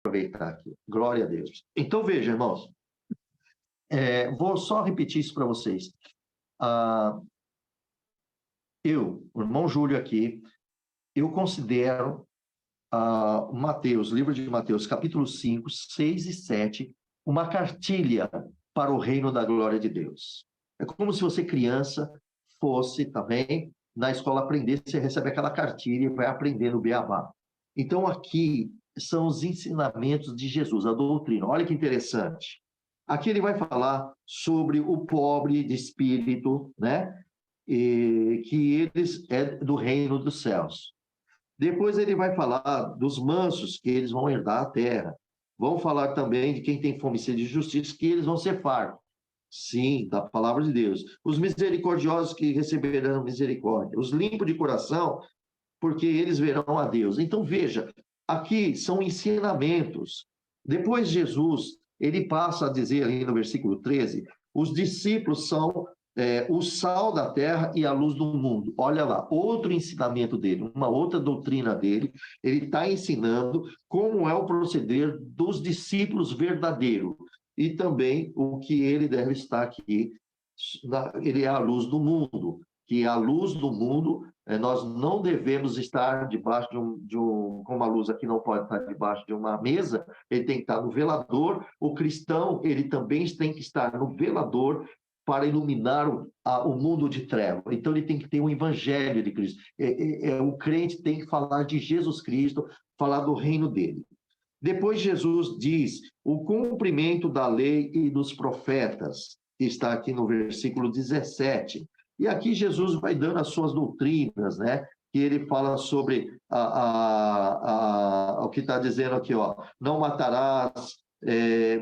aproveitar aqui. Glória a Deus. Então, veja, irmãos, vou só repetir isso para vocês. O irmão Júlio aqui, eu considero Mateus, livro de Mateus, capítulo 5, 6 e 7, uma cartilha para o reino da glória de Deus. É como se você, criança, fosse também na escola aprender, você recebe aquela cartilha e vai aprender no beabá. Então, aqui são os ensinamentos de Jesus, a doutrina. Olha que interessante. Aqui ele vai falar sobre o pobre de espírito, né? Que eles é do reino dos céus. Depois ele vai falar dos mansos, que eles vão herdar a terra. Vão falar também de quem tem fome e sede de justiça, que eles vão ser fartos. Sim, da palavra de Deus. Os misericordiosos que receberão misericórdia. Os limpos de coração, porque eles verão a Deus. Então, veja, aqui são ensinamentos. Depois Jesus, ele passa a dizer ali no versículo 13, os discípulos são o sal da terra e a luz do mundo. Olha lá, outro ensinamento dele, uma outra doutrina dele, ele está ensinando como é o proceder dos discípulos verdadeiros e também o que ele deve estar aqui, ele é a luz do mundo, que a luz do mundo, nós não devemos estar debaixo como a luz aqui não pode estar debaixo de uma mesa, ele tem que estar no velador, o cristão, ele também tem que estar no velador, para iluminar o mundo de trevas. Então, ele tem que ter o evangelho de Cristo. O crente tem que falar de Jesus Cristo, falar do reino dele. Depois, Jesus diz o cumprimento da lei e dos profetas, que está aqui no versículo 17. E aqui Jesus vai dando as suas doutrinas, né? Que ele fala sobre o que está dizendo aqui, ó, não matarás,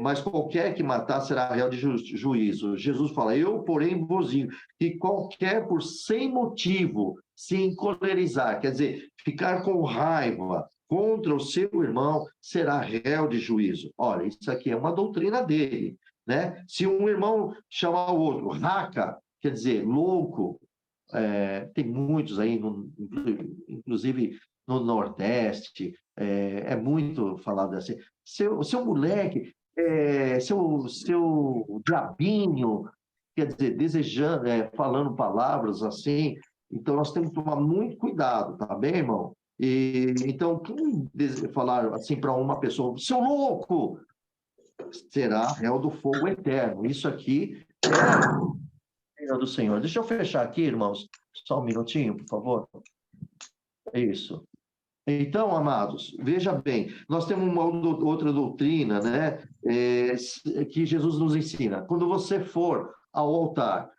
mas qualquer que matar será réu de juízo. Jesus fala, eu, porém, vos digo que qualquer por sem motivo se encolerizar, quer dizer, ficar com raiva contra o seu irmão, será réu de juízo. Olha, isso aqui é uma doutrina dele, né? Se um irmão chamar o outro raca, quer dizer, louco, tem muitos aí, inclusive no Nordeste, é muito falado assim, seu moleque, seu diabinho, quer dizer, desejando, falando palavras assim. Então, nós temos que tomar muito cuidado, tá bem, irmão? Então, quem falar assim para uma pessoa, seu louco, será réu do fogo eterno. Isso aqui é do Senhor. Deixa eu fechar aqui, irmãos, só um minutinho, por favor. Isso. Então, amados, veja bem, nós temos uma outra doutrina, né, que Jesus nos ensina. Quando você for ao altar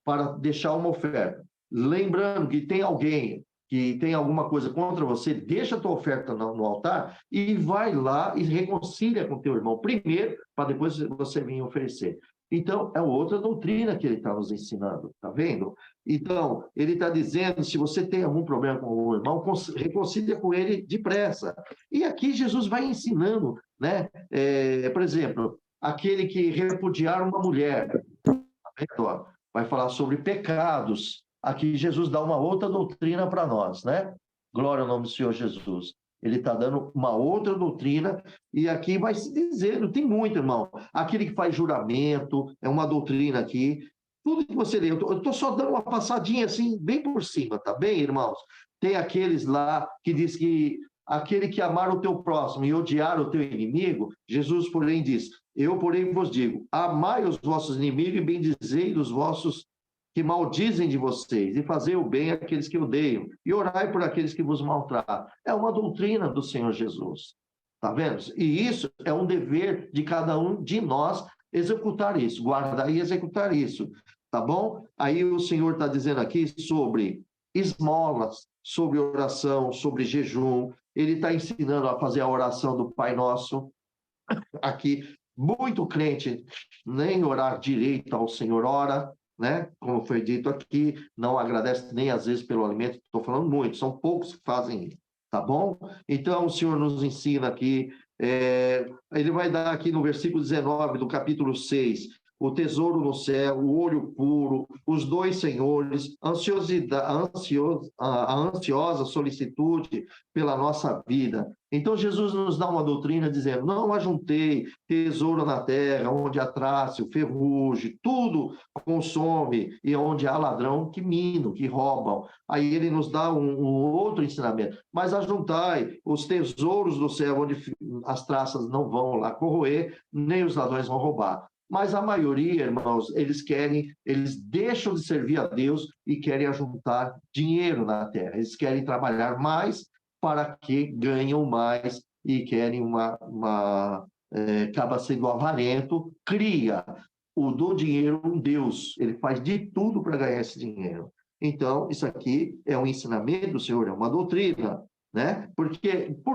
para deixar uma oferta, lembrando que tem alguém que tem alguma coisa contra você, deixa a tua oferta no altar e vai lá e reconcilia com teu irmão primeiro, para depois você vir oferecer. Então, é outra doutrina que ele está nos ensinando, tá vendo? Então, ele está dizendo, se você tem algum problema com o irmão, reconcilia com ele depressa. E aqui Jesus vai ensinando, né? Por exemplo, aquele que repudiar uma mulher, tá vendo? Vai falar sobre pecados. Aqui Jesus dá uma outra doutrina para nós, né? Glória ao nome do Senhor Jesus. Ele está dando uma outra doutrina, e aqui vai se dizendo, tem muito, irmão. Aquele que faz juramento, é uma doutrina aqui. Tudo que você lê, eu estou só dando uma passadinha assim, bem por cima, tá bem, irmãos? Tem aqueles lá que diz que aquele que amar o teu próximo e odiar o teu inimigo, Jesus, porém, diz, eu, porém, vos digo, amai os vossos inimigos e bendizei os vossos que maldizem de vocês, e fazer o bem àqueles que odeiam, e orai por aqueles que vos maltratam. É uma doutrina do Senhor Jesus. Tá vendo? E isso é um dever de cada um de nós executar isso, guardar e executar isso. Tá bom? Aí o Senhor está dizendo aqui sobre esmolas, sobre oração, sobre jejum. Ele está ensinando a fazer a oração do Pai Nosso. Aqui, muito crente nem orar direito ao Senhor ora, né? Como foi dito aqui, não agradece nem às vezes pelo alimento. Estou falando muito, são poucos que fazem isso, tá bom? Então, o Senhor nos ensina aqui, ele vai dar aqui no versículo 19 do capítulo 6, o tesouro no céu, o olho puro, os dois senhores, a ansiosa solicitude pela nossa vida. Então, Jesus nos dá uma doutrina dizendo, não ajuntei tesouro na terra, onde a traça, o ferrugem, tudo consome, e onde há ladrão que minam, que roubam. Aí ele nos dá um outro ensinamento. Mas ajuntai os tesouros do céu, onde as traças não vão lá corroer, nem os ladrões vão roubar. Mas a maioria, irmãos, eles deixam de servir a Deus e querem ajuntar dinheiro na terra. Eles querem trabalhar mais para que ganham mais e querem acaba sendo avarento, cria do dinheiro um Deus. Ele faz de tudo para ganhar esse dinheiro. Então, isso aqui é um ensinamento do Senhor, é uma doutrina, né? Por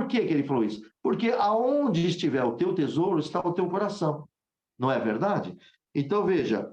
que ele falou isso? Porque aonde estiver o teu tesouro, está o teu coração. Não é verdade? Então, veja,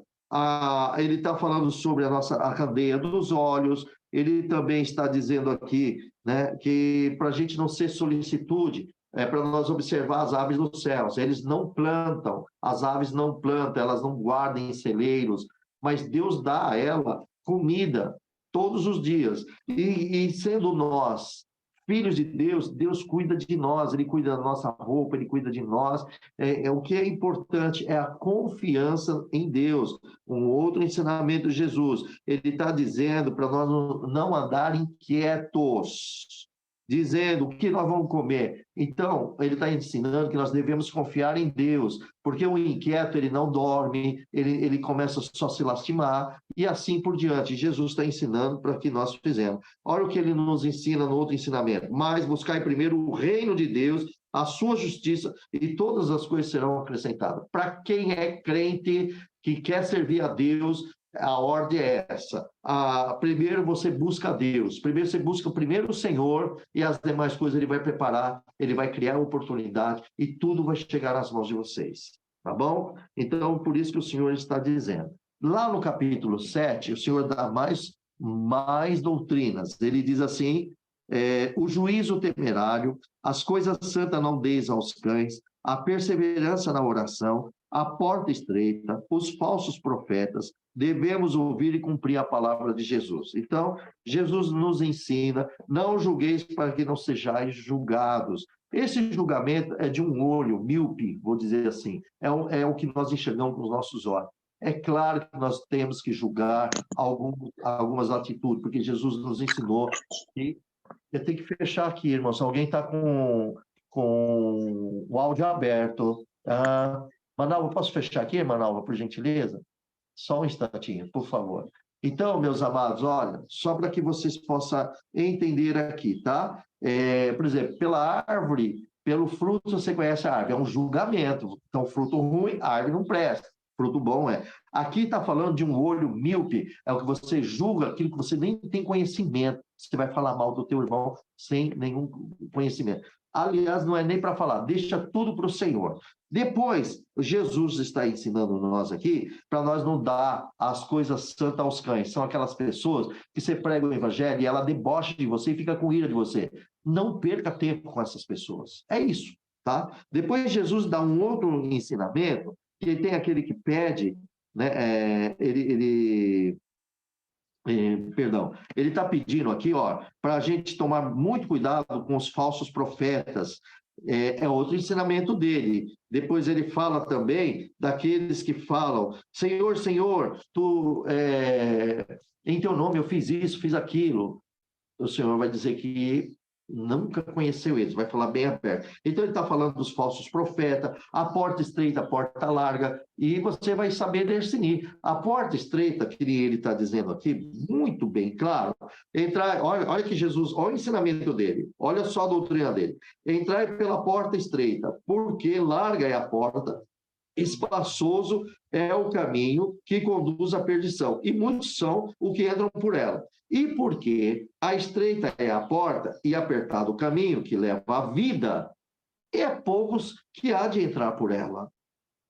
ele está falando sobre a candeia dos olhos, ele também está dizendo aqui, né, que para a gente não ser solicitude, é para nós observar as aves dos céus. Eles não plantam, as aves não plantam, elas não guardam em celeiros, mas Deus dá a ela comida todos os dias. E sendo nós filhos de Deus, Deus cuida de nós, Ele cuida da nossa roupa, Ele cuida de nós. O que é importante é a confiança em Deus. Um outro ensinamento de Jesus, Ele está dizendo para nós não andar inquietos, dizendo o que nós vamos comer. Então, ele está ensinando que nós devemos confiar em Deus, porque o inquieto, ele não dorme, ele começa só a se lastimar, e assim por diante. Jesus está ensinando para que nós fizemos. Olha o que ele nos ensina no outro ensinamento. Mas buscai primeiro o reino de Deus, a sua justiça, e todas as coisas serão acrescentadas. Para quem é crente, que quer servir a Deus, a ordem é essa. Primeiro você busca Deus. Primeiro você busca o Senhor e as demais coisas ele vai preparar, ele vai criar oportunidade e tudo vai chegar às mãos de vocês. Tá bom? Então, por isso que o Senhor está dizendo. Lá no capítulo 7, o Senhor dá mais doutrinas. Ele diz assim, o juízo temerário, as coisas santas não deis aos cães, a perseverança na oração, a porta estreita, os falsos profetas, devemos ouvir e cumprir a palavra de Jesus. Então, Jesus nos ensina, não julgueis para que não sejais julgados. Esse julgamento é de um olho míope, vou dizer assim, é o que nós enxergamos com os nossos olhos. É claro que nós temos que julgar algumas atitudes, porque Jesus nos ensinou que eu tenho que fechar aqui, irmão, se alguém está com o áudio aberto. Manalva, posso fechar aqui, Manalva, por gentileza? Só um instantinho, por favor. Então, meus amados, olha, só para que vocês possam entender aqui, tá? Por exemplo, pela árvore, pelo fruto, você conhece a árvore, é um julgamento. Então, fruto ruim, a árvore não presta. Fruto bom é. Aqui está falando de um olho míope, é o que você julga aquilo que você nem tem conhecimento. Você vai falar mal do teu irmão sem nenhum conhecimento. Aliás, não é nem para falar, deixa tudo para o Senhor. Depois, Jesus está ensinando nós aqui, para nós não dar as coisas santas aos cães. São aquelas pessoas que você prega o evangelho e ela debocha de você e fica com ira de você. Não perca tempo com essas pessoas. É isso, tá? Depois, Jesus dá um outro ensinamento, que tem aquele que pede, né? Ele está pedindo aqui, ó, para a gente tomar muito cuidado com os falsos profetas. É outro ensinamento dele. Depois ele fala também daqueles que falam, Senhor, Senhor, em teu nome eu fiz isso, fiz aquilo. O Senhor vai dizer que nunca conheceu eles, vai falar bem aberto. Então ele está falando dos falsos profetas, a porta estreita, a porta larga, e você vai saber discernir. A porta estreita, que ele está dizendo aqui, muito bem claro, olha que Jesus, olha o ensinamento dele, olha só a doutrina dele. Entrai pela porta estreita, porque larga é a porta, espaçoso é o caminho que conduz à perdição, e muitos são os que entram por ela. E porque a estreita é a porta e apertado o caminho que leva à vida, é poucos que há de entrar por ela.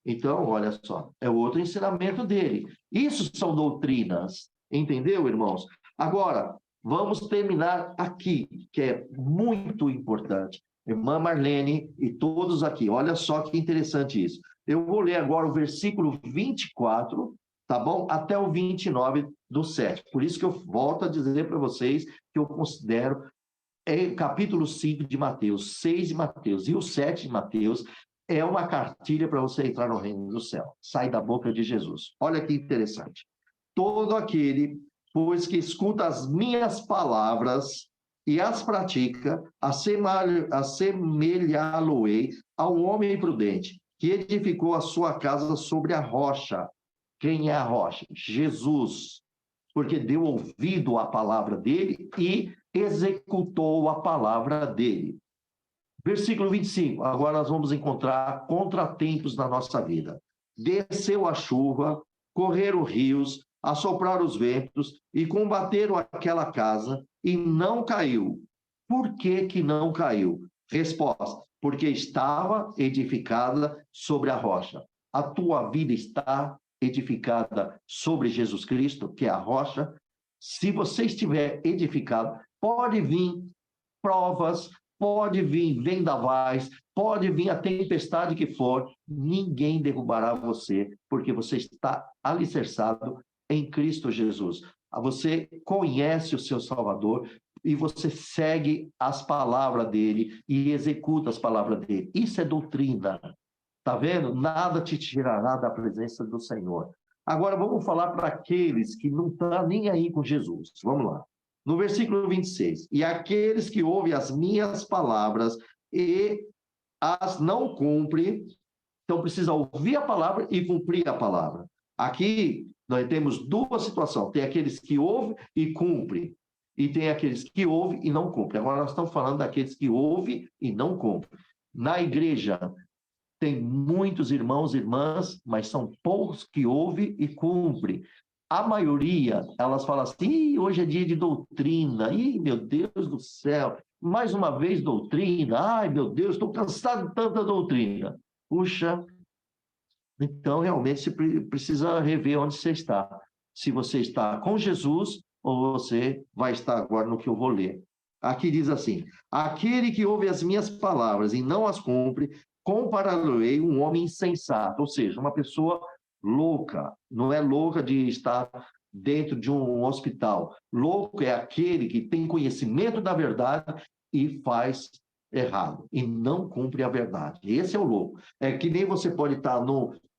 Então, olha só, é outro ensinamento dele. Isso são doutrinas, entendeu, irmãos? Agora, vamos terminar aqui, que é muito importante. Irmã Marlene e todos aqui, olha só que interessante isso. Eu vou ler agora o versículo 24, tá bom? Até o 29 do 7. Por isso que eu volto a dizer para vocês que eu considero capítulo 5 de Mateus, 6 de Mateus e o 7 de Mateus é uma cartilha para você entrar no reino do céu. Sai da boca de Jesus. Olha que interessante. Todo aquele, pois, que escuta as minhas palavras e as pratica, assemelhá-lo-ei ao homem prudente, que edificou a sua casa sobre a rocha. Quem é a rocha? Jesus. Porque deu ouvido à palavra dele e executou a palavra dele. Versículo 25. Agora nós vamos encontrar contratempos na nossa vida. Desceu a chuva, correram rios, assopraram os ventos e combateram aquela casa e não caiu. Por que que não caiu? Resposta: porque estava edificada sobre a rocha. A tua vida está edificada sobre Jesus Cristo, que é a rocha. Se você estiver edificado, pode vir provas, pode vir vendavais, pode vir a tempestade que for, ninguém derrubará você, porque você está alicerçado em Cristo Jesus. Você conhece o seu Salvador e você segue as palavras dele e executa as palavras dele. Isso é doutrina. Tá vendo? Nada te tirará da presença do Senhor. Agora vamos falar para aqueles que não estão nem aí com Jesus. Vamos lá. No versículo 26. E aqueles que ouvem as minhas palavras e as não cumprem, então precisa ouvir a palavra e cumprir a palavra. Aqui nós temos duas situações. Tem aqueles que ouvem e cumprem. E tem aqueles que ouvem e não cumprem. Agora nós estamos falando daqueles que ouvem e não cumprem. Na igreja, tem muitos irmãos e irmãs, mas são poucos que ouvem e cumprem. A maioria, elas falam assim, hoje é dia de doutrina, meu Deus do céu, mais uma vez doutrina, ai meu Deus, estou cansado de tanta doutrina. Puxa, então realmente você precisa rever onde você está. Se você está com Jesus ou você vai estar agora no que eu vou ler. Aqui diz assim: aquele que ouve as minhas palavras e não as cumpre, compará-lo-ei um homem insensato, ou seja, uma pessoa louca, não é louca de estar dentro de um hospital. Louco é aquele que tem conhecimento da verdade e faz errado, e não cumpre a verdade. Esse é o louco. É que nem você pode estar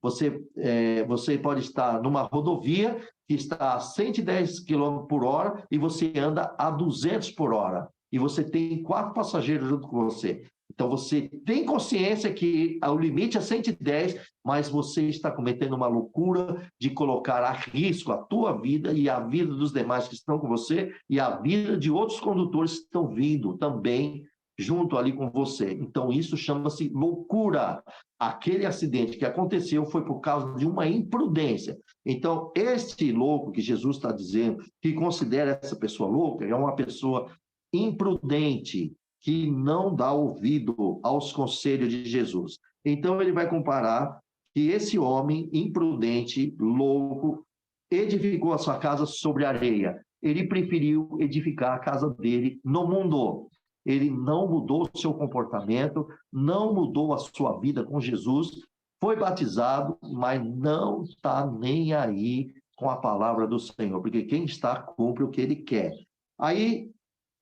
você pode estar numa rodovia que está a 110 km por hora e você anda a 200 por hora. E você tem 4 passageiros junto com você. Então, você tem consciência que o limite é 110, mas você está cometendo uma loucura de colocar a risco a tua vida e a vida dos demais que estão com você e a vida de outros condutores que estão vindo também junto ali com você. Então, isso chama-se loucura. Aquele acidente que aconteceu foi por causa de uma imprudência. Então, este louco que Jesus está dizendo, que considera essa pessoa louca, é uma pessoa imprudente, que não dá ouvido aos conselhos de Jesus. Então, ele vai comparar que esse homem imprudente, louco, edificou a sua casa sobre areia. Ele preferiu edificar a casa dele no mundo. Ele não mudou o seu comportamento, não mudou a sua vida com Jesus, foi batizado, mas não está nem aí com a palavra do Senhor, porque quem está cumpre o que ele quer. Aí,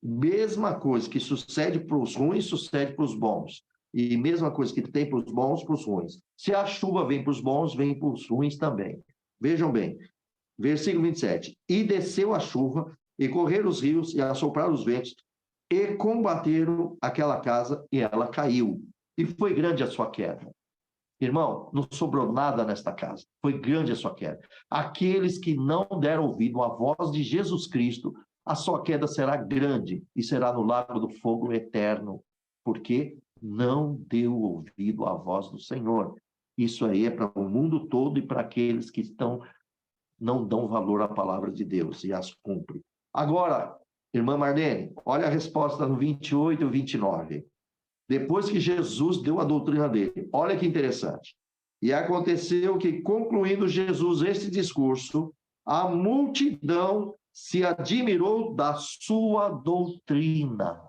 mesma coisa que sucede para os ruins, sucede para os bons. E mesma coisa que tem para os bons, para os ruins. Se a chuva vem para os bons, vem para os ruins também. Vejam bem, versículo 27. E desceu a chuva, e correram os rios, e assopraram os ventos, e combateram aquela casa, e ela caiu. E foi grande a sua queda. Irmão, não sobrou nada nesta casa. Foi grande a sua queda. Aqueles que não deram ouvido à voz de Jesus Cristo, a sua queda será grande e será no lago do fogo eterno, porque não deu ouvido à voz do Senhor. Isso aí é para o mundo todo e para aqueles que não dão valor à palavra de Deus e as cumprem. Agora, irmã Marlene, olha a resposta no 28 e 29. Depois que Jesus deu a doutrina dele, olha que interessante. E aconteceu que, concluindo Jesus este discurso, a multidão se admirou da sua doutrina.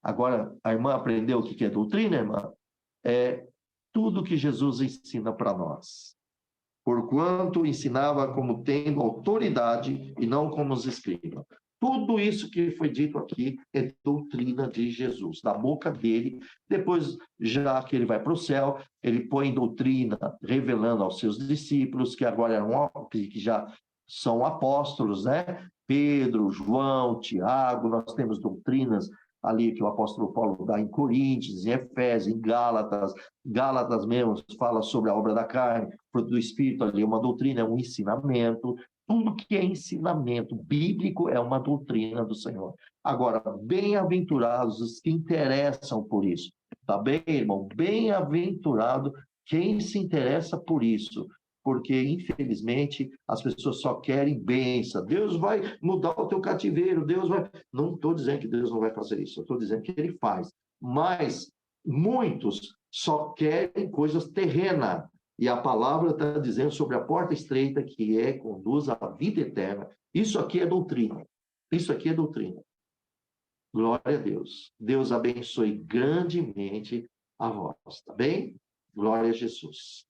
Agora, a irmã aprendeu o que é doutrina, irmã? É tudo que Jesus ensina para nós. Porquanto ensinava como tendo autoridade e não como os escribas. Tudo isso que foi dito aqui é doutrina de Jesus, da boca dele. Depois, já que ele vai para o céu, ele põe doutrina, revelando aos seus discípulos, que agora que já são apóstolos, né? Pedro, João, Tiago, nós temos doutrinas ali que o apóstolo Paulo dá em Coríntios, em Efésios, em Gálatas. Gálatas mesmo fala sobre a obra da carne, fruto do Espírito, ali é uma doutrina, é um ensinamento. Tudo que é ensinamento bíblico é uma doutrina do Senhor. Agora, bem-aventurados os que interessam por isso. Tá bem, irmão? Bem-aventurado quem se interessa por isso. Porque, infelizmente, as pessoas só querem bênção. Deus vai mudar o teu cativeiro, Deus vai... Não estou dizendo que Deus não vai fazer isso, eu estou dizendo que Ele faz. Mas muitos só querem coisas terrenas. E a palavra está dizendo sobre a porta estreita que conduz à vida eterna. Isso aqui é doutrina. Isso aqui é doutrina. Glória a Deus. Deus abençoe grandemente a voz, tá bem? Glória a Jesus.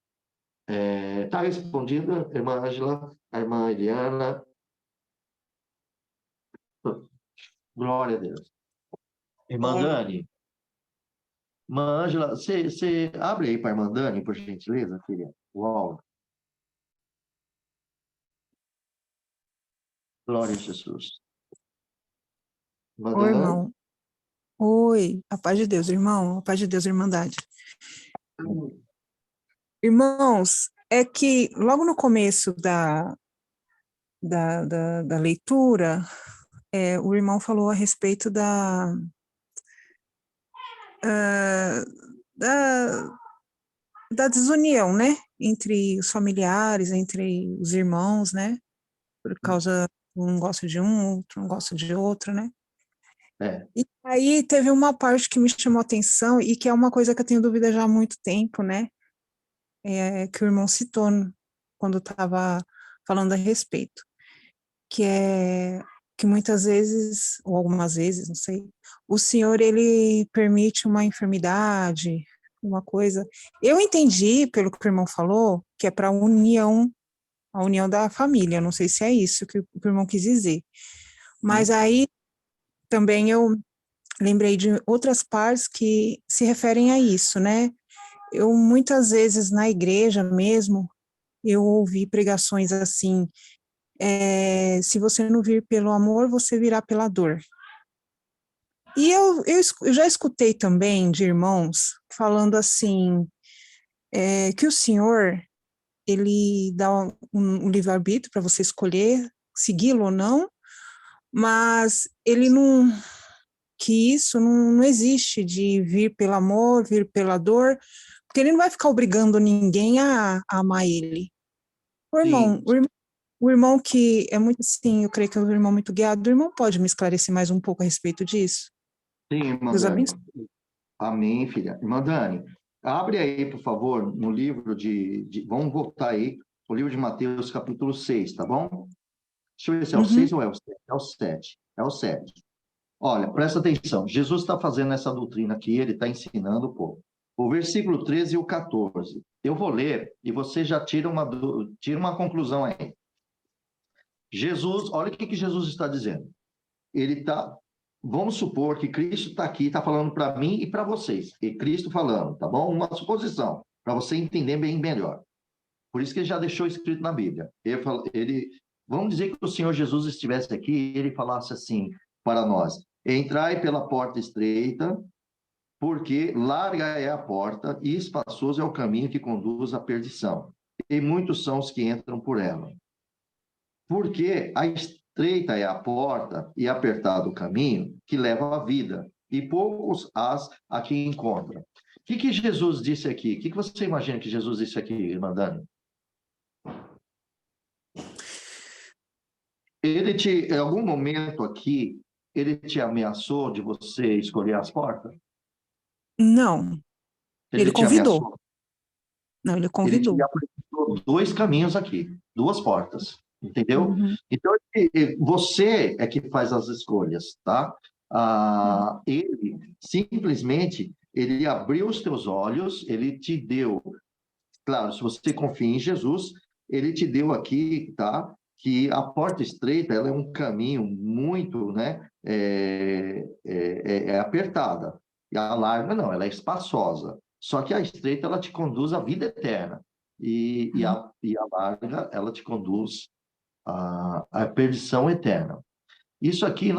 Está respondida, irmã Ângela, a irmã Eliana. Glória a Deus. Irmã Dani. Irmã Ângela, você abre aí para a irmã Dani, por gentileza, filha? Uau. Glória a Jesus. Irmã Oi, Dani. irmão. Oi, a paz de Deus, irmão. A paz de Deus, irmandade. Irmãos, é que logo no começo da leitura, o irmão falou a respeito ah, da, da desunião, né? Entre os familiares, entre os irmãos, né? Por causa, um gosta de um, outro não gosta de outro, né? E aí teve uma parte que me chamou a atenção e que é uma coisa que eu tenho dúvida já há muito tempo, né? Que o irmão citou quando estava falando a respeito, que é que muitas vezes, ou algumas vezes, não sei, o Senhor, ele permite uma enfermidade, uma coisa. Eu entendi, pelo que o irmão falou, que é para a união da família, não sei se é isso que o irmão quis dizer. Mas aí também eu lembrei de outras partes que se referem a isso, né? Eu muitas vezes na igreja mesmo, eu ouvi pregações assim, se você não vir pelo amor, você virá pela dor. E eu já escutei também de irmãos falando assim, que o Senhor, ele dá um livre-arbítrio para você escolher segui-lo ou não, mas ele não, que isso não existe de vir pelo amor, vir pela dor, porque ele não vai ficar obrigando ninguém a amar ele. Sim. O irmão que é muito, sim, eu creio que é um irmão muito guiado, o irmão pode me esclarecer mais um pouco a respeito disso? Sim, irmã Deus Dani. abençoe. Amém, filha. Irmã Dani, abre aí, por favor, no livro vamos voltar aí, o livro de Mateus, capítulo 6, tá bom? Deixa eu ver se é o 6 ou é o 7. É o 7. É o 7. Olha, presta atenção. Jesus está fazendo essa doutrina aqui, ele está ensinando o povo. O versículo 13 e o 14. Eu vou ler e você já tira uma conclusão aí. Jesus, olha o que Jesus está dizendo. Ele está, vamos supor que Cristo está aqui, está falando para mim e para vocês. E Cristo falando, tá bom? Uma suposição, para você entender bem melhor. Por isso que ele já deixou escrito na Bíblia. Vamos dizer que o Senhor Jesus estivesse aqui e ele falasse assim para nós: entrai pela porta estreita, porque larga é a porta e espaçoso é o caminho que conduz à perdição. E muitos são os que entram por ela. Porque a estreita é a porta e apertado o caminho que leva à vida, e poucos as a que encontram. O que Jesus disse aqui? O que você imagina que Jesus disse aqui, irmã Dani? Em algum momento aqui, ele te ameaçou de você escolher as portas? Não, ele Ele te convidou. ameaçou? Não, ele Ele te convidou. apresentou dois caminhos aqui, duas portas, entendeu? Uhum. Então, você é que faz as escolhas, tá? Ele simplesmente Ele abriu os teus olhos, ele te deu, claro, se você confia em Jesus, ele te deu aqui, tá? Que a porta estreita, ela é um caminho muito, né? É apertada. E a larga, não, ela é espaçosa. Só que a estreita, ela te conduz à vida eterna. E a larga, ela te conduz à perdição eterna. Isso aqui,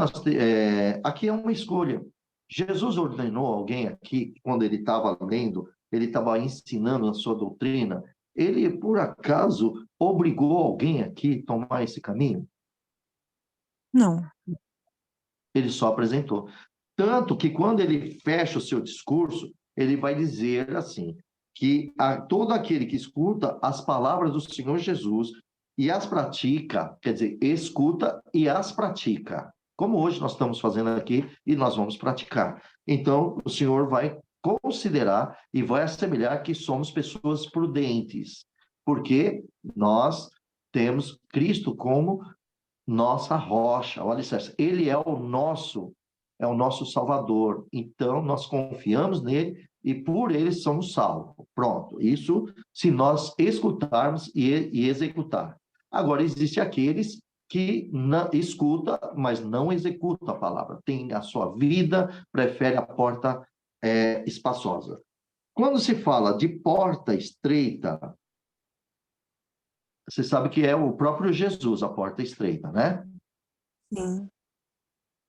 aqui é uma escolha. Jesus ordenou alguém aqui, quando ele estava lendo, ele estava ensinando a sua doutrina, ele, por acaso, obrigou alguém aqui a tomar esse caminho? Não. Ele só apresentou. Tanto que, quando ele fecha o seu discurso, ele vai dizer assim, que todo aquele que escuta as palavras do Senhor Jesus e as pratica, quer dizer, escuta e as pratica, como hoje nós estamos fazendo aqui e nós vamos praticar. Então, o Senhor vai considerar e vai assemelhar que somos pessoas prudentes, porque nós temos Cristo como nossa rocha, o alicerce. Ele é o nosso Salvador. Então, nós confiamos nele e por ele somos salvos. Pronto. Isso se nós escutarmos e executar. Agora, existe aqueles que não, escuta, mas não executa a palavra. Tem a sua vida, prefere a porta espaçosa. Quando se fala de porta estreita, você sabe que é o próprio Jesus, a porta estreita, né? Sim.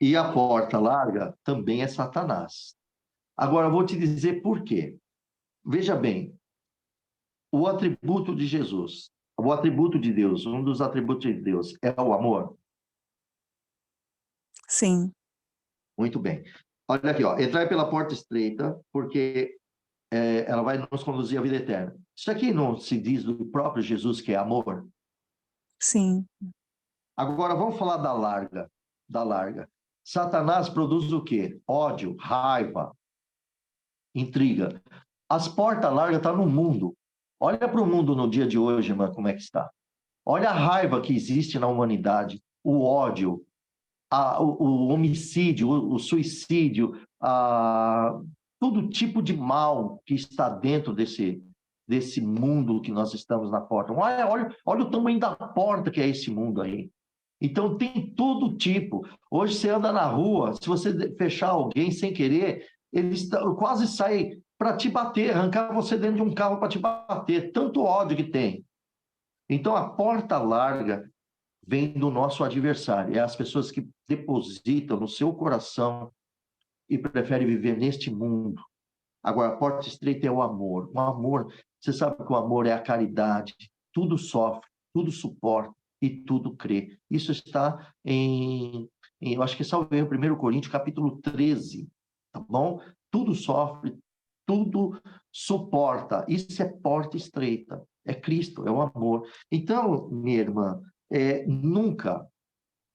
E a porta larga também é Satanás. Agora, eu vou te dizer por quê. Veja bem, o atributo de Jesus, o atributo de Deus, um dos atributos de Deus é o amor? Sim. Muito bem. Olha aqui, ó, entrar pela porta estreita, porque ela vai nos conduzir à vida eterna. Isso aqui não se diz do próprio Jesus que é amor? Sim. Agora, vamos falar da larga. Da larga. Satanás produz o quê? Ódio, raiva, intriga. As portas largas estão no mundo. Olha para o mundo no dia de hoje, mano, como é que está. Olha a raiva que existe na humanidade, o ódio, o homicídio, o suicídio, todo tipo de mal que está dentro desse mundo que nós estamos na porta. Olha o tamanho da porta que é esse mundo aí. Então, tem todo tipo. Hoje, você anda na rua, se você fechar alguém sem querer, eles quase saem para te bater, arrancar você dentro de um carro para te bater. Tanto ódio que tem. Então, a porta larga vem do nosso adversário. É as pessoas que depositam no seu coração e preferem viver neste mundo. Agora, a porta estreita é o amor. O amor, você sabe que o amor é a caridade. Tudo sofre, tudo suporta e tudo crê. Isso está eu acho que é salvo erro, 1 Coríntios, capítulo 13, tá bom? Tudo sofre, tudo suporta. Isso é porta estreita. É Cristo, é o amor. Então, minha irmã, nunca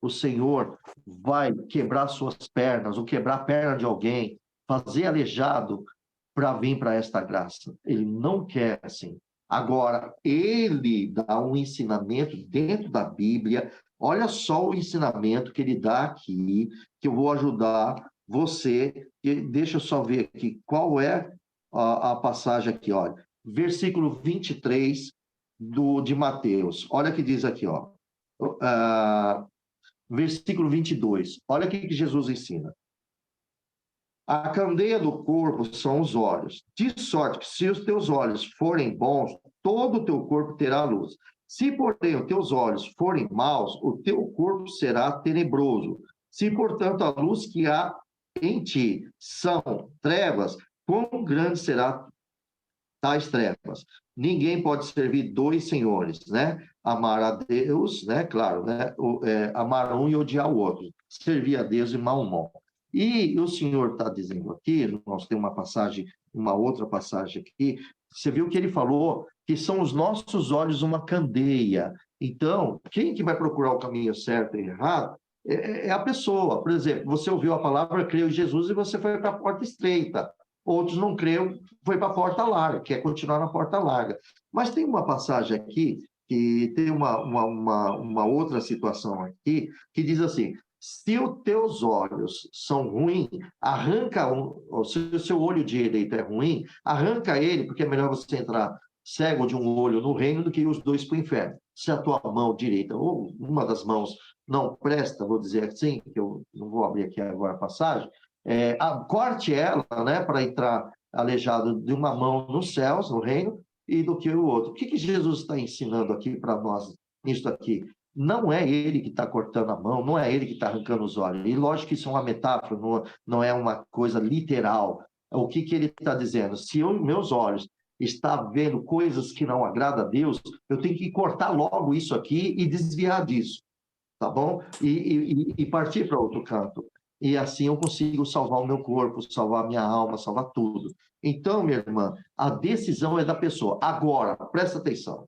o Senhor vai quebrar suas pernas ou quebrar a perna de alguém, fazer aleijado para vir para esta graça. Ele não quer assim. Agora, ele dá um ensinamento dentro da Bíblia. Olha só o ensinamento que ele dá aqui, que eu vou ajudar você. Deixa eu só ver aqui qual é a passagem aqui, olha. Versículo 23 de Mateus. Olha o que diz aqui, ó. Versículo 22. Olha o que Jesus ensina. A candeia do corpo são os olhos, de sorte que se os teus olhos forem bons, todo o teu corpo terá luz. Se, porém, os teus olhos forem maus, o teu corpo será tenebroso. Se, portanto, a luz que há em ti são trevas, quão grande será tais trevas? Ninguém pode servir dois senhores, né? Amar a Deus, né? Claro, né? Amar um e odiar o outro. Servir a Deus e Maomon. E o Senhor está dizendo aqui, nós temos uma outra passagem aqui, você viu que ele falou que são os nossos olhos uma candeia. Então, quem que vai procurar o caminho certo e errado é a pessoa. Por exemplo, você ouviu a palavra, creu em Jesus e você foi para a porta estreita. Outros não creram, foi para a porta larga, quer continuar na porta larga. Mas tem uma passagem aqui, que tem uma outra situação aqui, que diz assim, Se os teus olhos são ruins, arranca se o seu olho direito é ruim, arranca ele, porque é melhor você entrar cego de um olho no reino do que os dois para o inferno. Se a tua mão direita, ou uma das mãos, não presta, vou dizer assim, que eu não vou abrir aqui agora a passagem, corte ela, né, para entrar aleijado de uma mão nos céus, no reino, e do que o outro. O que Jesus está ensinando aqui para nós, nisso aqui? Não é ele que está cortando a mão, não é ele que está arrancando os olhos. E lógico que isso é uma metáfora, não é uma coisa literal. O que ele está dizendo? Se meus olhos estão vendo coisas que não agradam a Deus, eu tenho que cortar logo isso aqui e desviar disso, tá bom? E partir para outro canto. E assim eu consigo salvar o meu corpo, salvar a minha alma, salvar tudo. Então, minha irmã, a decisão é da pessoa. Agora, presta atenção.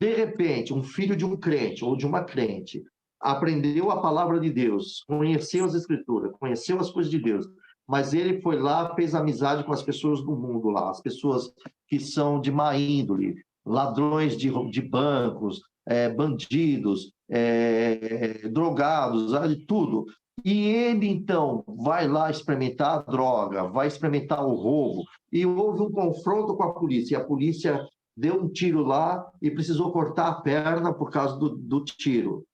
De repente, um filho de um crente ou de uma crente aprendeu a palavra de Deus, conheceu as Escrituras, conheceu as coisas de Deus, mas ele foi lá, fez amizade com as pessoas do mundo lá, as pessoas que são de má índole, ladrões de bancos, bandidos, drogados, de tudo. E ele, então, vai lá experimentar a droga, vai experimentar o roubo, e houve um confronto com a polícia, e a polícia deu um tiro lá e precisou cortar a perna por causa do tiro.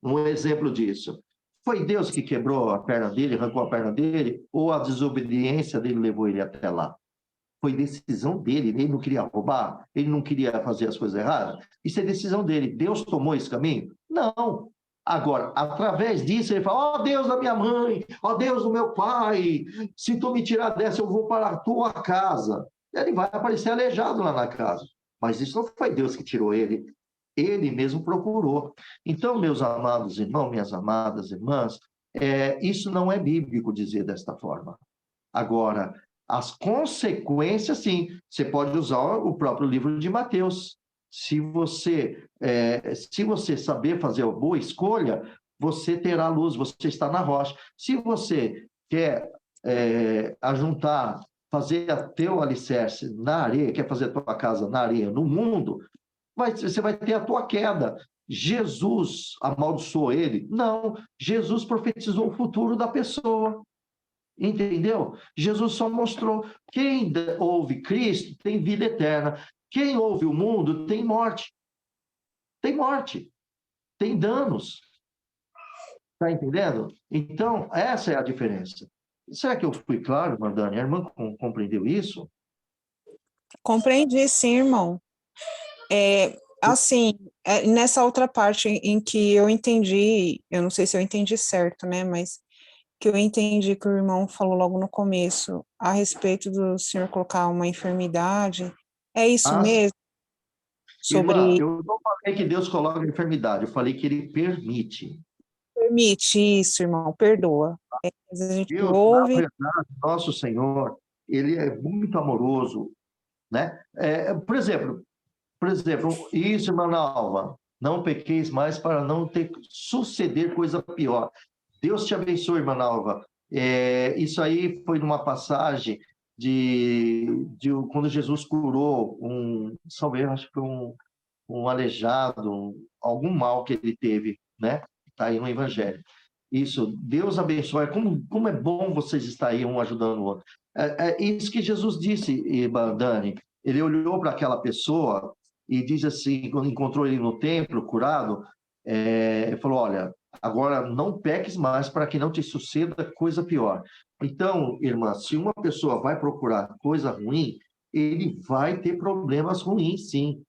Um exemplo disso. Foi Deus que quebrou a perna dele, arrancou a perna dele, ou a desobediência dele levou ele até lá? Foi decisão dele, ele não queria roubar, ele não queria fazer as coisas erradas. Isso é decisão dele. Deus tomou esse caminho? Não. Agora, através disso, ele fala, ó Deus da minha mãe, ó Deus do meu pai, se tu me tirar dessa, eu vou para a tua casa. Ele vai aparecer aleijado lá na casa. Mas isso não foi Deus que tirou ele, ele mesmo procurou. Então, meus amados irmãos, minhas amadas irmãs, isso não é bíblico dizer desta forma. Agora, as consequências, sim, você pode usar o próprio livro de Mateus. Se você saber fazer uma boa escolha, você terá luz, você está na rocha. Se você quer ajuntar, fazer o teu alicerce na areia, quer fazer a tua casa na areia, no mundo, você vai ter a tua queda. Jesus amaldiçoou ele? Não, Jesus profetizou o futuro da pessoa. Entendeu? Jesus só mostrou, quem ouve Cristo tem vida eterna, quem ouve o mundo tem morte, tem danos. Está entendendo? Então, essa é a diferença. Será que eu fui claro, Mandani? A irmã compreendeu isso? Compreendi, sim, irmão. Assim, nessa outra parte em que eu entendi, eu não sei se eu entendi certo, né, mas que eu entendi que o irmão falou logo no começo, a respeito do senhor colocar uma enfermidade, é isso mesmo? Irmã, Sobre... eu não falei que Deus coloca enfermidade, eu falei que ele permite. Permite isso, irmão, perdoa. Às vezes a gente Deus, na ouve... verdade, nosso Senhor, ele é muito amoroso, né? Por exemplo, isso, irmã Alva, não pequeis mais para não ter suceder coisa pior. Deus te abençoe, irmã Alva. Isso aí foi numa passagem de quando Jesus curou acho que foi um aleijado, algum mal que ele teve, né? Está aí no Evangelho. Isso, Deus abençoe. Como é bom vocês estarem um ajudando o outro. É isso que Jesus disse, Dani. Ele olhou para aquela pessoa e diz assim, quando encontrou ele no templo, curado, ele falou, olha, agora não peques mais para que não te suceda coisa pior. Então, irmã, se uma pessoa vai procurar coisa ruim, ele vai ter problemas ruins, sim.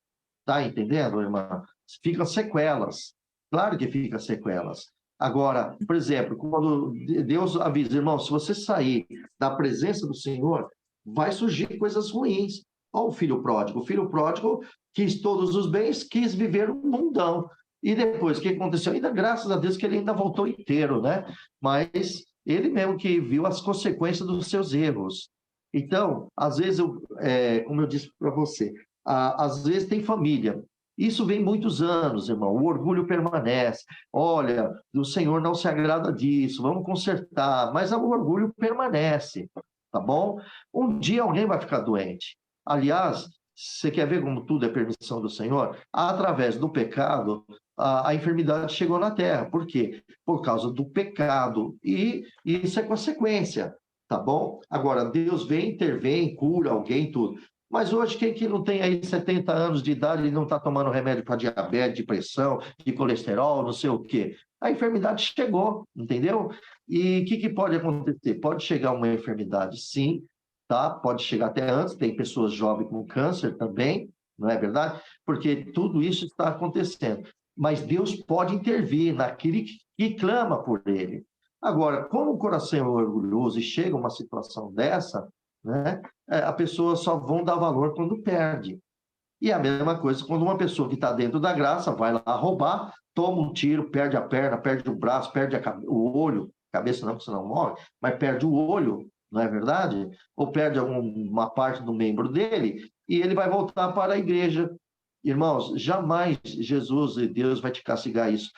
Tá entendendo, irmã? Fica sequelas. Claro que fica sequelas. Agora, por exemplo, quando Deus avisa, irmão, se você sair da presença do Senhor, vai surgir coisas ruins. Olha o filho pródigo. O filho pródigo quis todos os bens, quis viver um mundão. E depois, o que aconteceu? Ainda, graças a Deus, que ele ainda voltou inteiro, né? Mas ele mesmo que viu as consequências dos seus erros. Então, às vezes, como eu disse para você, às vezes tem família. Isso vem muitos anos, irmão. O orgulho permanece. Olha, o Senhor não se agrada disso, vamos consertar. Mas o orgulho permanece, tá bom? Um dia alguém vai ficar doente. Aliás, você quer ver como tudo é permissão do Senhor? Através do pecado, a enfermidade chegou na Terra. Por quê? Por causa do pecado. E isso é consequência, tá bom? Agora, Deus vem, intervém, cura alguém, tudo. Mas hoje, quem que não tem aí 70 anos de idade e não está tomando remédio para diabetes, de pressão, de colesterol, não sei o quê? A enfermidade chegou, entendeu? E o que pode acontecer? Pode chegar uma enfermidade, sim, tá? Pode chegar até antes, tem pessoas jovens com câncer também, não é verdade? Porque tudo isso está acontecendo. Mas Deus pode intervir naquele que clama por ele. Agora, como o coração é orgulhoso e chega uma situação dessa, né, a pessoa só vão dar valor quando perde. E a mesma coisa quando uma pessoa que está dentro da graça vai lá roubar, toma um tiro, perde a perna, perde o braço, perde o olho, cabeça não, porque senão morre, mas perde o olho, não é verdade? Ou perde uma parte do membro dele, e ele vai voltar para a igreja. Irmãos, jamais Jesus e Deus vai te castigar isso.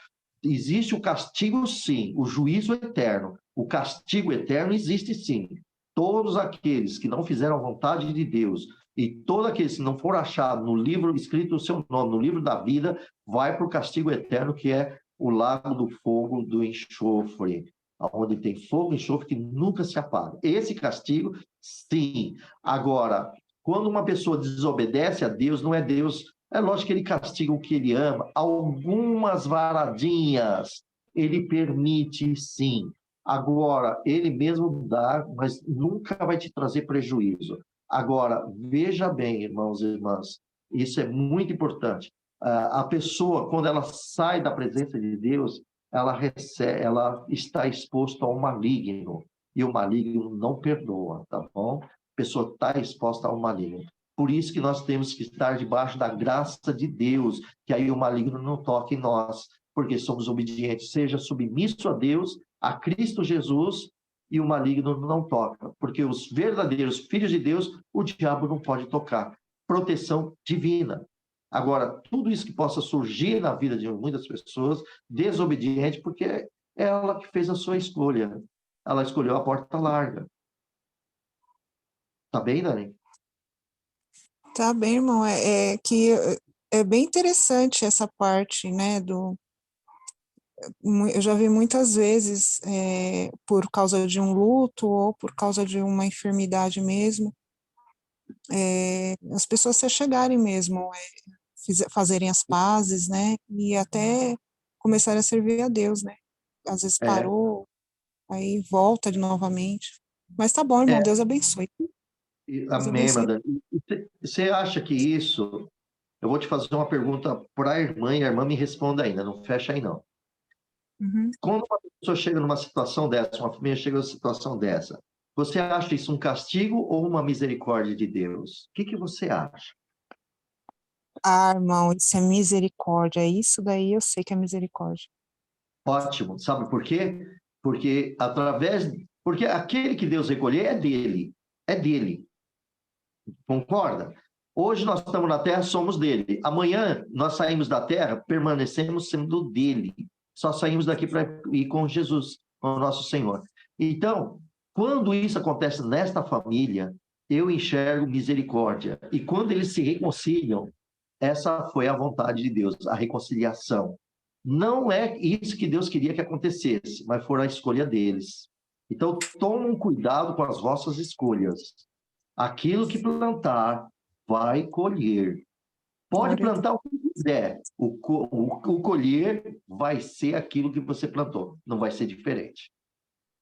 Existe o castigo, sim, o juízo eterno. O castigo eterno existe, sim. Todos aqueles que não fizeram a vontade de Deus e todos aqueles que não foram achados no livro escrito o seu nome, no livro da vida, vai para o castigo eterno, que é o lago do fogo do enxofre, onde tem fogo e enxofre que nunca se apaga. Esse castigo, sim. Agora, quando uma pessoa desobedece a Deus, não é Deus. É lógico que ele castiga o que ele ama. Algumas varadinhas ele permite, sim. Agora, ele mesmo dá, mas nunca vai te trazer prejuízo. Agora, veja bem, irmãos e irmãs, isso é muito importante. A pessoa, quando ela sai da presença de Deus, ela está exposta ao maligno, e o maligno não perdoa, tá bom? A pessoa está exposta ao maligno. Por isso que nós temos que estar debaixo da graça de Deus, que aí o maligno não toque em nós, porque somos obedientes. Seja submisso a Deus, a Cristo Jesus, e o maligno não toca, porque os verdadeiros filhos de Deus, o diabo não pode tocar. Proteção divina. Agora, tudo isso que possa surgir na vida de muitas pessoas, desobediente, porque é ela que fez a sua escolha. Ela escolheu a porta larga. Tá bem, Dani? Tá bem, irmão, é que é bem interessante essa parte, né, eu já vi muitas vezes, por causa de um luto ou por causa de uma enfermidade mesmo, as pessoas se achegarem mesmo, fazerem as pazes, né, e até começarem a servir a Deus, né, às vezes É, parou, aí volta de novamente, mas tá bom, irmão, é. Deus abençoe, Deus Amém, abençoe. Madame. Você acha que isso... Eu vou te fazer uma pergunta para a irmã e a irmã me responda ainda, não fecha aí não. Uhum. Quando uma pessoa chega numa situação dessa, uma família chega numa situação dessa, você acha isso um castigo ou uma misericórdia de Deus? O que você acha? Ah, irmão, isso é misericórdia, isso daí eu sei que é misericórdia. Ótimo. Sabe por quê? Porque porque aquele que Deus recolher é dele. É dele. Concorda? Hoje nós estamos na terra, somos dele. Amanhã nós saímos da terra, permanecemos sendo dele. Só saímos daqui para ir com Jesus, com o nosso Senhor. Então, quando isso acontece nesta família, eu enxergo misericórdia. E quando eles se reconciliam, essa foi a vontade de Deus, a reconciliação. Não é isso que Deus queria que acontecesse, mas foi a escolha deles. Então, tomem cuidado com as vossas escolhas. Aquilo que plantar, vai colher. Pode Glória a Deus. plantar o que quiser. O colher vai ser aquilo que você plantou. Não vai ser diferente.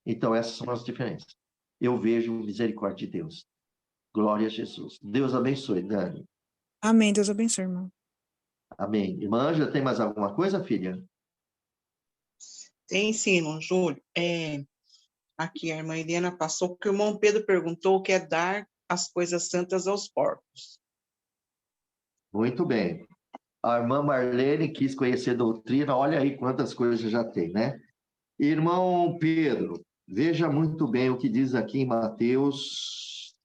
Então, essas são as diferenças. Eu vejo misericórdia de Deus. Glória a Jesus. Deus abençoe, Dani. Amém, Deus abençoe, irmão. Amém. Irmã, já tem mais alguma coisa, filha? Tem sim, irmão Júlio. Aqui a irmã Helena passou, porque o irmão Pedro perguntou o que é dar as coisas santas aos porcos. Muito bem. A irmã Marlene quis conhecer doutrina. Olha aí quantas coisas já tem, né? Irmão Pedro, veja muito bem o que diz aqui em Mateus,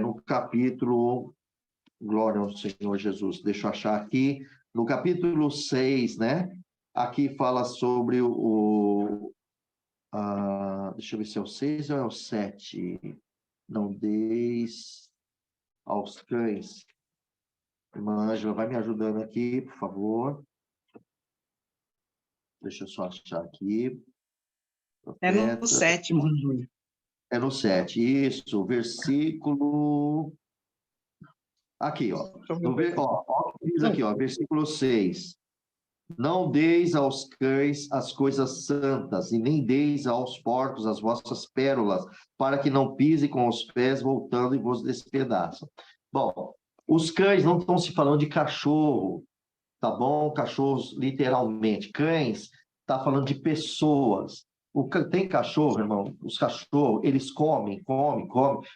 no capítulo, glória ao Senhor Jesus, deixa eu achar aqui, no capítulo 6, né? Aqui fala sobre deixa eu ver se é o 6 ou é o 7. Não deis aos cães. Irmã Ângela, vai me ajudando aqui, por favor. Deixa eu só achar aqui. É no Profeta. 7, irmão Júnior. É no 7, isso, versículo... Aqui, ó. Ó, o que diz aqui, ó, versículo 6. Não deis aos cães as coisas santas, e nem deis aos porcos as vossas pérolas, para que não pise com os pés, voltando e vos despedaçam. Bom, os cães não estão se falando de cachorro, tá bom? Cachorros, literalmente. Cães, tá falando de pessoas. Tem cachorro, irmão, os cachorros, eles comem,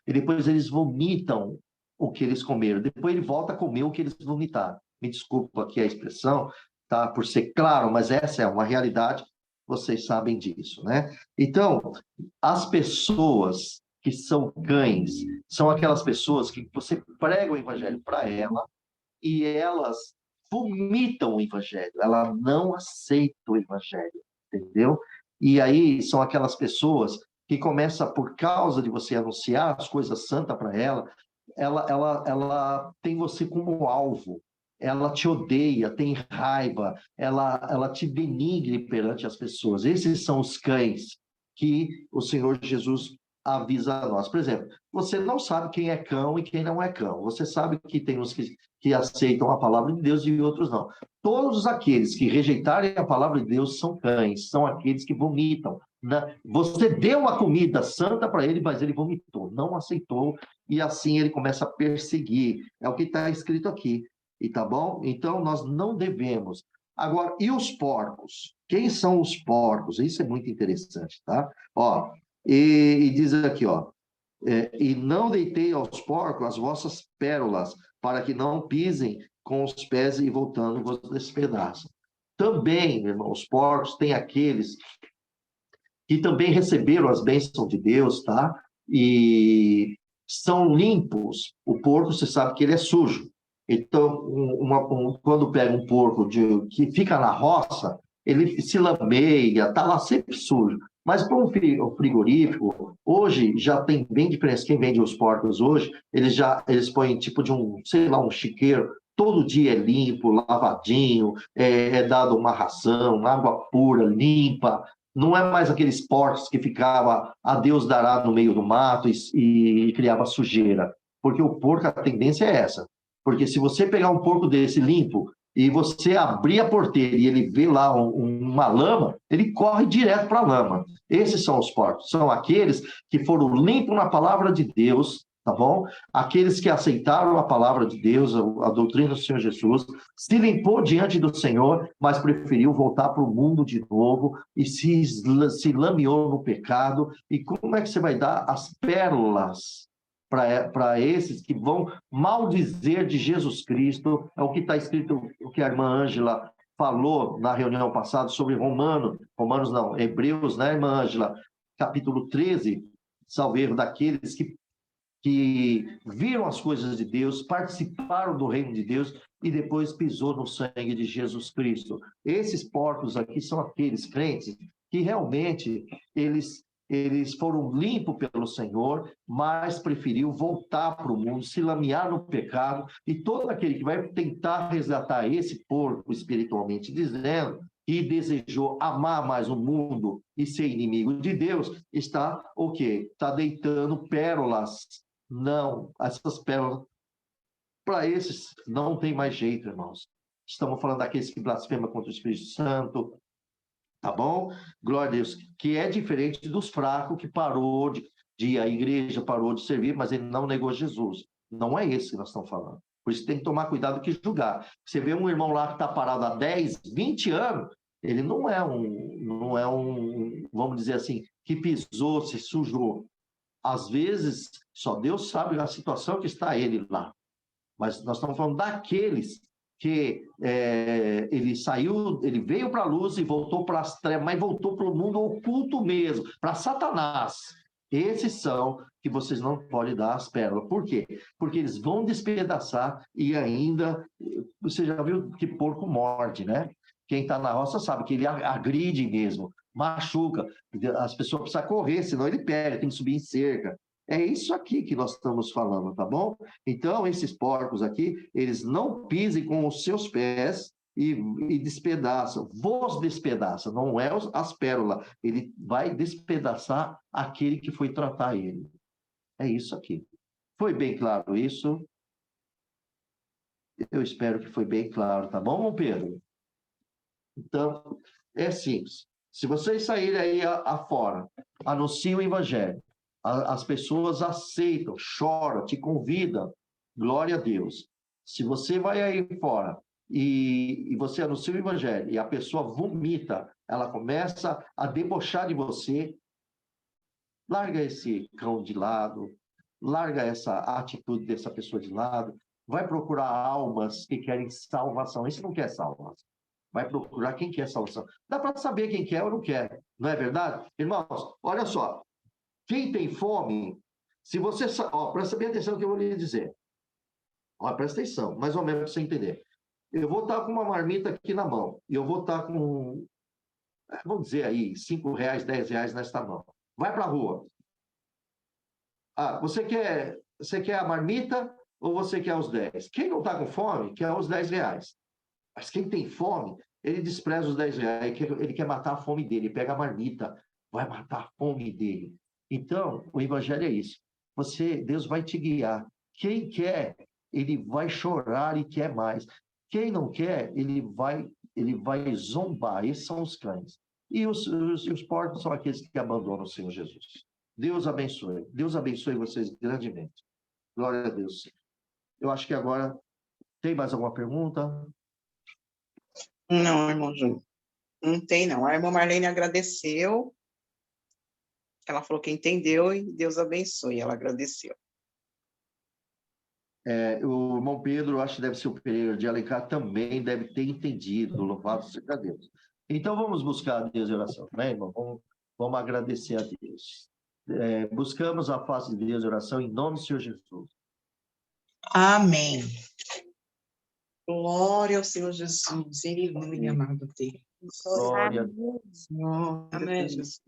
e depois eles vomitam o que eles comeram. Depois ele volta a comer o que eles vomitaram. Me desculpa aqui a expressão, tá? Por ser claro, mas essa é uma realidade, vocês sabem disso, né? Então, as pessoas que são cães são aquelas pessoas que você prega o evangelho para ela e elas vomitam o evangelho, ela não aceita o evangelho, entendeu? E aí são aquelas pessoas que começam, por causa de você anunciar as coisas santas para ela tem você como alvo, ela te odeia, tem raiva, ela te denigre perante as pessoas. Esses são os cães que o Senhor Jesus avisa a nós. Por exemplo, você não sabe quem é cão e quem não é cão. Você sabe que tem uns que aceitam a palavra de Deus e outros não. Todos aqueles que rejeitarem a palavra de Deus são cães, são aqueles que vomitam. Você deu a comida santa para ele, mas ele vomitou, não aceitou, e assim ele começa a perseguir. É o que está escrito aqui. E tá bom? Então, nós não devemos. Agora, e os porcos? Quem são os porcos? Isso é muito interessante, tá? Ó, e diz aqui, ó, e não deitei aos porcos as vossas pérolas, para que não pisem com os pés e voltando vos despedaçam. Também, irmãos, os porcos têm aqueles que também receberam as bênçãos de Deus, tá? E são limpos. O porco, você sabe que ele é sujo. Então, quando pega um porco que fica na roça, ele se lambeia, está lá sempre sujo. Mas para um frigorífico, hoje já tem bem diferença. Quem vende os porcos hoje, eles põem tipo de sei lá, um chiqueiro. Todo dia é limpo, lavadinho, é dado uma ração, água pura, limpa. Não é mais aqueles porcos que ficava a Deus dará no meio do mato e criava sujeira. Porque o porco, a tendência é essa. Porque se você pegar um porco desse limpo e você abrir a porteira e ele vê lá uma lama, ele corre direto para a lama. Esses são os porcos. São aqueles que foram limpos na palavra de Deus, tá bom? Aqueles que aceitaram a palavra de Deus, a doutrina do Senhor Jesus, se limpou diante do Senhor, mas preferiu voltar para o mundo de novo e se lameou no pecado. E como é que você vai dar as pérolas para esses que vão maldizer de Jesus Cristo? É o que está escrito, o que a irmã Ângela falou na reunião passada sobre Romanos não, Hebreus, né, irmã Ângela? Capítulo 13, salvo erro, daqueles que viram as coisas de Deus, participaram do reino de Deus e depois pisou no sangue de Jesus Cristo. Esses porcos aqui são aqueles crentes que realmente eles foram limpos pelo Senhor, mas preferiu voltar para o mundo, se lamear no pecado, e todo aquele que vai tentar resgatar esse porco espiritualmente dizendo, e desejou amar mais o mundo e ser inimigo de Deus, está o quê? Está deitando pérolas. Não, essas pérolas, para esses, não tem mais jeito, irmãos. Estamos falando daqueles que blasfemam contra o Espírito Santo, tá bom? Glória a Deus, que é diferente dos fracos que parou de ir à igreja, parou de servir, mas ele não negou Jesus. Não é esse que nós estamos falando. Por isso tem que tomar cuidado que julgar. Você vê um irmão lá que está parado há 10, 20 anos, ele não é um, vamos dizer assim, que pisou, se sujou. Às vezes, só Deus sabe a situação que está ele lá. Mas nós estamos falando daqueles que ele veio para a luz e voltou para as trevas, mas voltou para o mundo oculto mesmo, para Satanás. Esses são que vocês não podem dar as pérolas. Por quê? Porque eles vão despedaçar e ainda... Você já viu que porco morde, né? Quem está na roça sabe que ele agride mesmo, machuca. As pessoas precisam correr, senão ele pega, tem que subir em cerca. É isso aqui que nós estamos falando, tá bom? Então, esses porcos aqui, eles não pisem com os seus pés, e despedaça, vos despedaça, não é as pérolas, ele vai despedaçar aquele que foi tratar ele. É isso aqui. Foi bem claro isso? Eu espero que foi bem claro, tá bom, Pedro? Então, é simples. Se vocês saírem aí afora, anunciem o evangelho, as pessoas aceitam, choram, te convidam, glória a Deus. Se você vai aí fora e você anuncia o evangelho e a pessoa vomita, ela começa a debochar de você, larga esse cão de lado, larga essa atitude dessa pessoa de lado, vai procurar almas que querem salvação. Esse não quer salvação. Vai procurar quem quer salvação. Dá para saber quem quer ou não quer, não é verdade? Irmãos, olha só, quem tem fome, se você... presta bem atenção no que eu vou lhe dizer. Presta atenção, mais ou menos para você entender. Eu vou estar com uma marmita aqui na mão, e eu vou estar com, vamos dizer aí, R$5, R$10 nesta mão. Vai para a rua. Você quer a marmita ou você quer os 10? Quem não está com fome quer os R$10. Mas quem tem fome, ele despreza os R$10, ele quer matar a fome dele, ele pega a marmita, vai matar a fome dele. Então, o evangelho é isso. Deus vai te guiar. Quem quer, ele vai chorar e quer mais. Quem não quer, ele vai zombar. Esses são os cães. E os porcos são aqueles que abandonam o Senhor Jesus. Deus abençoe. Deus abençoe vocês grandemente. Glória a Deus. Eu acho que agora tem mais alguma pergunta? Não, irmão Júnior. Não tem, não. A irmã Marlene agradeceu. Ela falou que entendeu e Deus abençoe. Ela agradeceu. O irmão Pedro, acho que deve ser o Pereira de Alencar, também deve ter entendido. Louvado seja Deus. Então, vamos buscar a Deus em oração, né, irmão? Vamos agradecer a Deus. Buscamos a face de Deus em oração em nome do Senhor Jesus. Amém. Glória ao Senhor Jesus. Aleluia, amado Deus. Glória a Deus. Glória a Jesus.